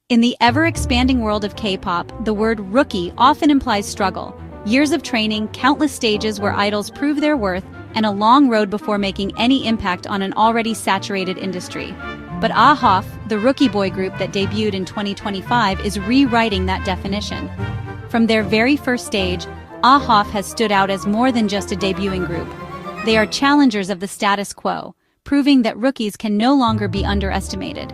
In the ever-expanding world of K-pop, the word rookie often implies struggle. Years of training, countless stages where idols prove their worth, and a long road before making any impact on an already saturated industry. But AHOF, the rookie boy group that debuted in 2025, is rewriting that definition. From their very first stage, AHOF has stood out as more than just a debuting group. They are challengers of the status quo, proving that rookies can no longer be underestimated.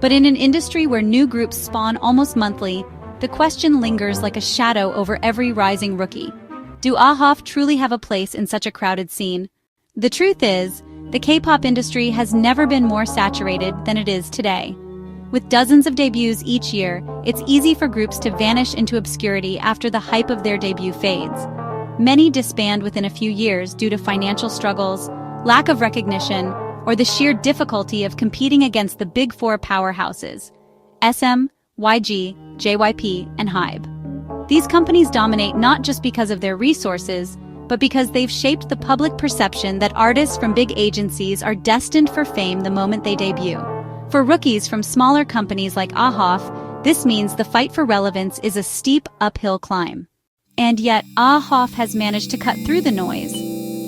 But in an industry where new groups spawn almost monthly, the question lingers like a shadow over every rising rookie. Do AHOF truly have a place in such a crowded scene? The truth is, the K-pop industry has never been more saturated than it is today. With dozens of debuts each year, it's easy for groups to vanish into obscurity after the hype of their debut fades. Many disband within a few years due to financial struggles, lack of recognition, or the sheer difficulty of competing against the Big Four powerhouses, SM, YG, JYP, and HYBE. These companies dominate not just because of their resources, but because they've shaped the public perception that artists from big agencies are destined for fame the moment they debut. For rookies from smaller companies like AHOF, this means the fight for relevance is a steep uphill climb. And yet, AHOF has managed to cut through the noise.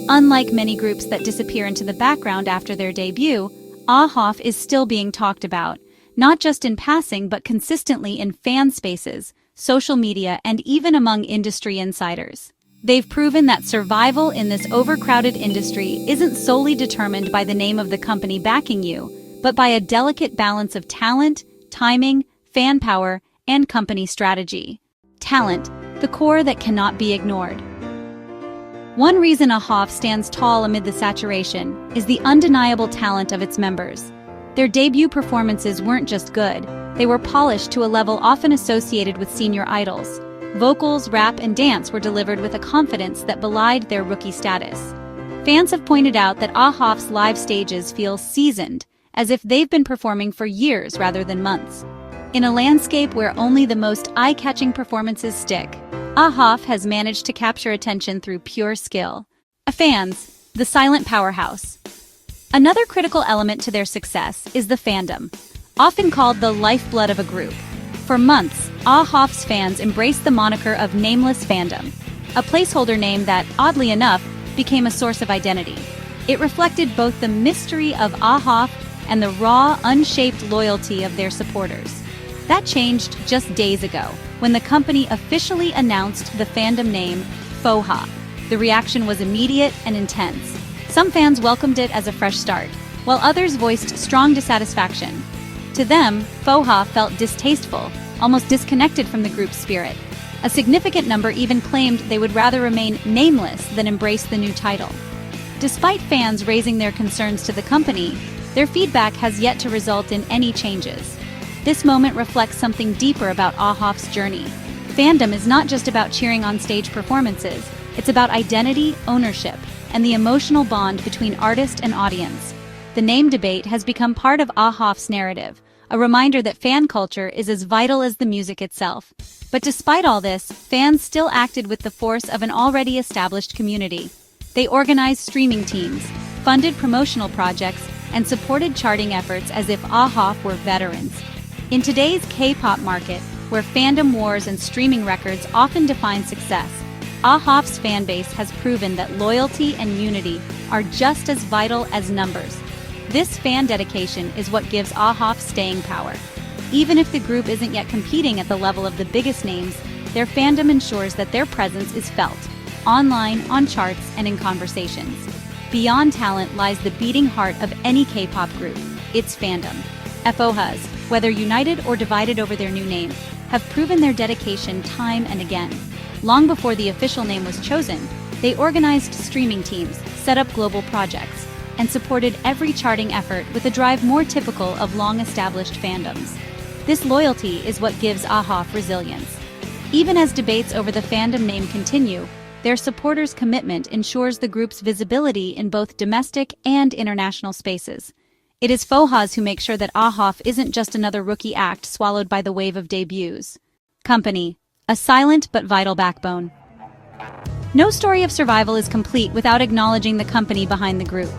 Unlike many groups that disappear into the background after their debut, AHOF is still being talked about, not just in passing but consistently in fan spaces, social media, and even among industry insiders. They've proven that survival in this overcrowded industry isn't solely determined by the name of the company backing you, but by a delicate balance of talent, timing, fan power, and company strategy. Talent, the core that cannot be ignored. One reason AHOF stands tall amid the saturation is the undeniable talent of its members. Their debut performances weren't just good, they were polished to a level often associated with senior idols. Vocals, rap, and dance were delivered with a confidence that belied their rookie status. Fans have pointed out that AHOF's live stages feel seasoned, as if they've been performing for years rather than months. In a landscape where only the most eye-catching performances stick, AHOF has managed to capture attention through pure skill. Fans, the silent powerhouse. Another critical element to their success is the fandom, often called the lifeblood of a group. For months, AHOF's fans embraced the moniker of Nameless Fandom, a placeholder name that, oddly enough, became a source of identity. It reflected both the mystery of AHOF and the raw, unshaped loyalty of their supporters. That changed just days ago, when the company officially announced the fandom name FOHA. The reaction was immediate and intense. Some fans welcomed it as a fresh start, while others voiced strong dissatisfaction. To them, FOHA felt distasteful, almost disconnected from the group's spirit. A significant number even claimed they would rather remain nameless than embrace the new title. Despite fans raising their concerns to the company, their feedback has yet to result in any changes. This moment reflects something deeper about AHOF's journey. Fandom is not just about cheering on stage performances, it's about identity, ownership, and the emotional bond between artist and audience. The name debate has become part of AHOF's narrative, a reminder that fan culture is as vital as the music itself. But despite all this, fans still acted with the force of an already established community. They organized streaming teams, funded promotional projects, and supported charting efforts as if AHOF were veterans. In today's K-pop market, where fandom wars and streaming records often define success, AHOF's fanbase has proven that loyalty and unity are just as vital as numbers. This fan dedication is what gives AHOF staying power. Even if the group isn't yet competing at the level of the biggest names, their fandom ensures that their presence is felt, online, on charts, and in conversations. Beyond talent lies the beating heart of any K-pop group, its fandom. FOHAs, whether united or divided over their new name, have proven their dedication time and again. Long before the official name was chosen, they organized streaming teams, set up global projects, and supported every charting effort with a drive more typical of long-established fandoms. This loyalty is what gives AHOF resilience. Even as debates over the fandom name continue, their supporters' commitment ensures the group's visibility in both domestic and international spaces. It is FOHAs who make sure that AHOF isn't just another rookie act swallowed by the wave of debuts. Company, a silent but vital backbone. No story of survival is complete without acknowledging the company behind the group.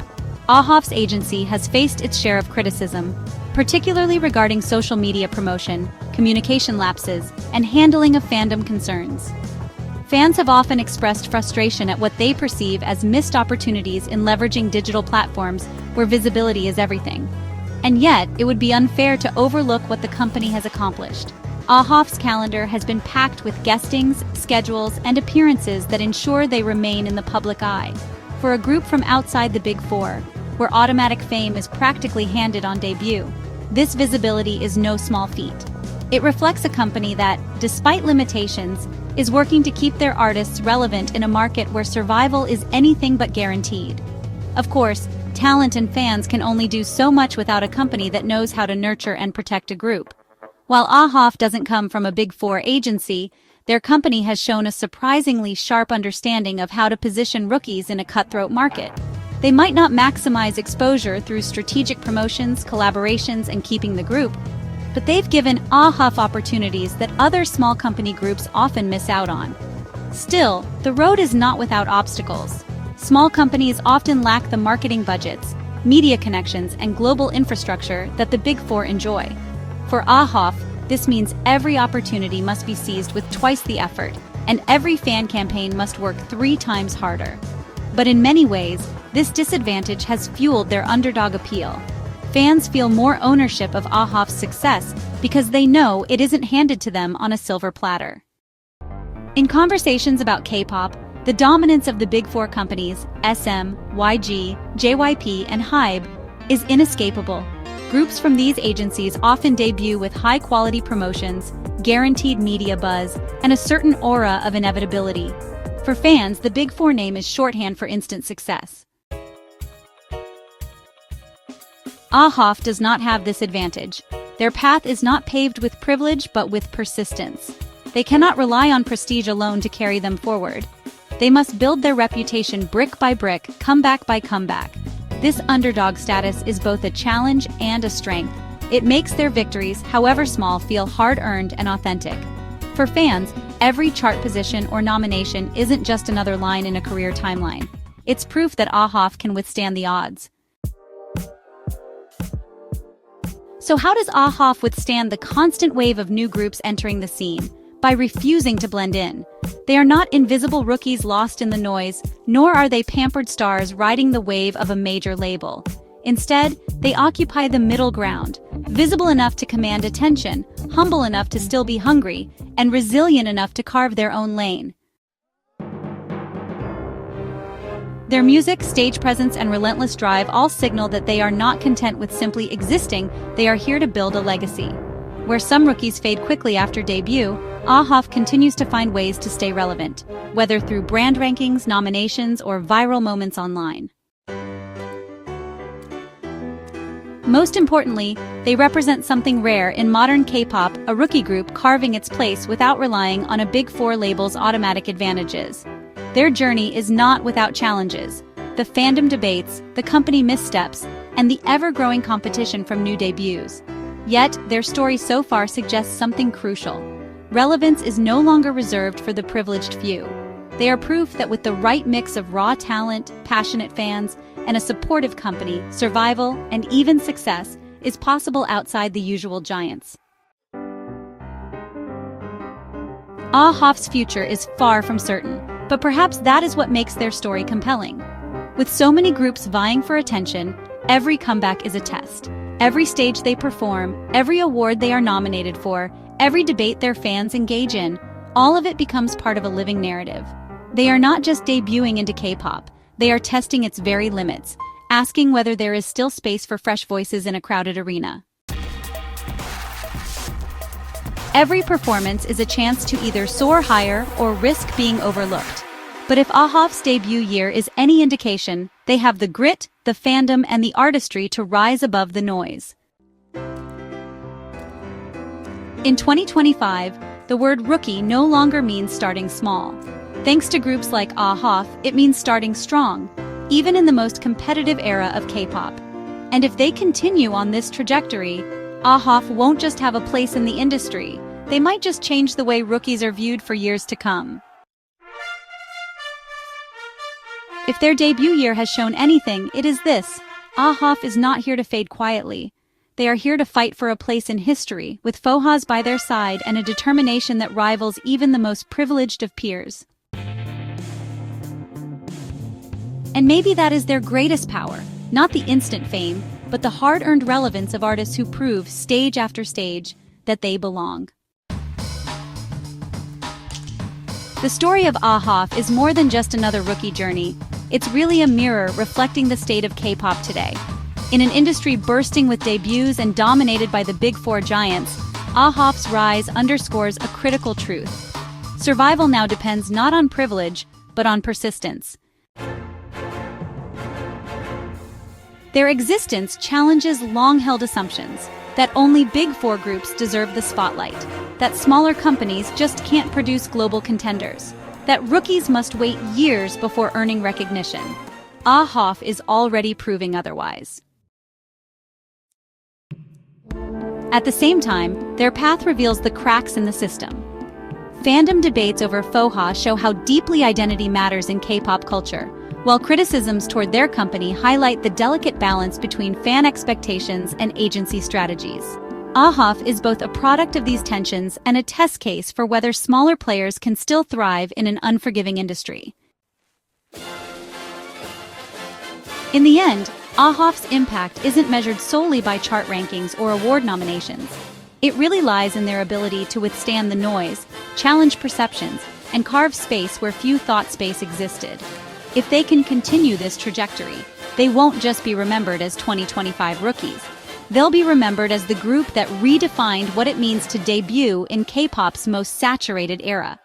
AHOF's agency has faced its share of criticism, particularly regarding social media promotion, communication lapses, and handling of fandom concerns. Fans have often expressed frustration at what they perceive as missed opportunities in leveraging digital platforms where visibility is everything. And yet, it would be unfair to overlook what the company has accomplished. AHOF's calendar has been packed with guestings, schedules, and appearances that ensure they remain in the public eye. For a group from outside the Big Four, where automatic fame is practically handed on debut, this visibility is no small feat. It reflects a company that, despite limitations, is working to keep their artists relevant in a market where survival is anything but guaranteed. Of course, talent and fans can only do so much without a company that knows how to nurture and protect a group. While AHOF doesn't come from a Big Four agency, their company has shown a surprisingly sharp understanding of how to position rookies in a cutthroat market. They might not maximize exposure through strategic promotions, collaborations, and keeping the group, but they've given AHOF opportunities that other small company groups often miss out on. Still, the road is not without obstacles. Small companies often lack the marketing budgets, media connections, and global infrastructure that the Big Four enjoy. For AHOF, this means every opportunity must be seized with twice the effort, and every fan campaign must work 3 times harder. But in many ways, this disadvantage has fueled their underdog appeal. Fans feel more ownership of AHOF's success because they know it isn't handed to them on a silver platter. In conversations about K-pop, the dominance of the Big Four companies, SM, YG, JYP, and HYBE, is inescapable. Groups from these agencies often debut with high-quality promotions, guaranteed media buzz, and a certain aura of inevitability. For fans, the Big Four name is shorthand for instant success. AHOF does not have this advantage. Their path is not paved with privilege but with persistence. They cannot rely on prestige alone to carry them forward. They must build their reputation brick by brick, comeback by comeback. This underdog status is both a challenge and a strength. It makes their victories, however small, feel hard-earned and authentic. For fans, every chart position or nomination isn't just another line in a career timeline. It's proof that AHOF can withstand the odds. So how does AHOF withstand the constant wave of new groups entering the scene? By refusing to blend in. They are not invisible rookies lost in the noise, nor are they pampered stars riding the wave of a major label. Instead, they occupy the middle ground, visible enough to command attention, humble enough to still be hungry, and resilient enough to carve their own lane. Their music, stage presence, and relentless drive all signal that they are not content with simply existing, they are here to build a legacy. Where some rookies fade quickly after debut, AHOF continues to find ways to stay relevant, whether through brand rankings, nominations, or viral moments online. Most importantly, they represent something rare in modern K-pop, a rookie group carving its place without relying on a Big Four label's automatic advantages. Their journey is not without challenges. The fandom debates, the company missteps, and the ever-growing competition from new debuts. Yet, their story so far suggests something crucial. Relevance is no longer reserved for the privileged few. They are proof that with the right mix of raw talent, passionate fans, and a supportive company, survival, and even success is possible outside the usual giants. AHOF's future is far from certain, but perhaps that is what makes their story compelling. With so many groups vying for attention, every comeback is a test. Every stage they perform, every award they are nominated for, every debate their fans engage in, all of it becomes part of a living narrative. They are not just debuting into K-pop, they are testing its very limits, asking whether there is still space for fresh voices in a crowded arena. Every performance is a chance to either soar higher or risk being overlooked. But if AHOF's debut year is any indication, they have the grit, the fandom, and the artistry to rise above the noise. In 2025, the word rookie no longer means starting small. Thanks to groups like AHOF, it means starting strong, even in the most competitive era of K-pop. And if they continue on this trajectory, AHOF won't just have a place in the industry, they might just change the way rookies are viewed for years to come. If their debut year has shown anything, it is this: AHOF is not here to fade quietly. They are here to fight for a place in history, with FOHAs by their side and a determination that rivals even the most privileged of peers. And maybe that is their greatest power, not the instant fame, but the hard-earned relevance of artists who prove, stage after stage, that they belong. The story of AHOF is more than just another rookie journey. It's really a mirror reflecting the state of K-pop today. In an industry bursting with debuts and dominated by the Big Four giants, AHOF's rise underscores a critical truth. Survival now depends not on privilege, but on persistence. Their existence challenges long-held assumptions that only Big Four groups deserve the spotlight, that smaller companies just can't produce global contenders, that rookies must wait years before earning recognition. AHOF is already proving otherwise. At the same time, their path reveals the cracks in the system. Fandom debates over FOHA show how deeply identity matters in K-pop culture, while criticisms toward their company highlight the delicate balance between fan expectations and agency strategies. AHOF is both a product of these tensions and a test case for whether smaller players can still thrive in an unforgiving industry. In the end, AHOF's impact isn't measured solely by chart rankings or award nominations. It really lies in their ability to withstand the noise, challenge perceptions, and carve space where few thought space existed. If they can continue this trajectory, they won't just be remembered as 2025 rookies. They'll be remembered as the group that redefined what it means to debut in K-pop's most saturated era.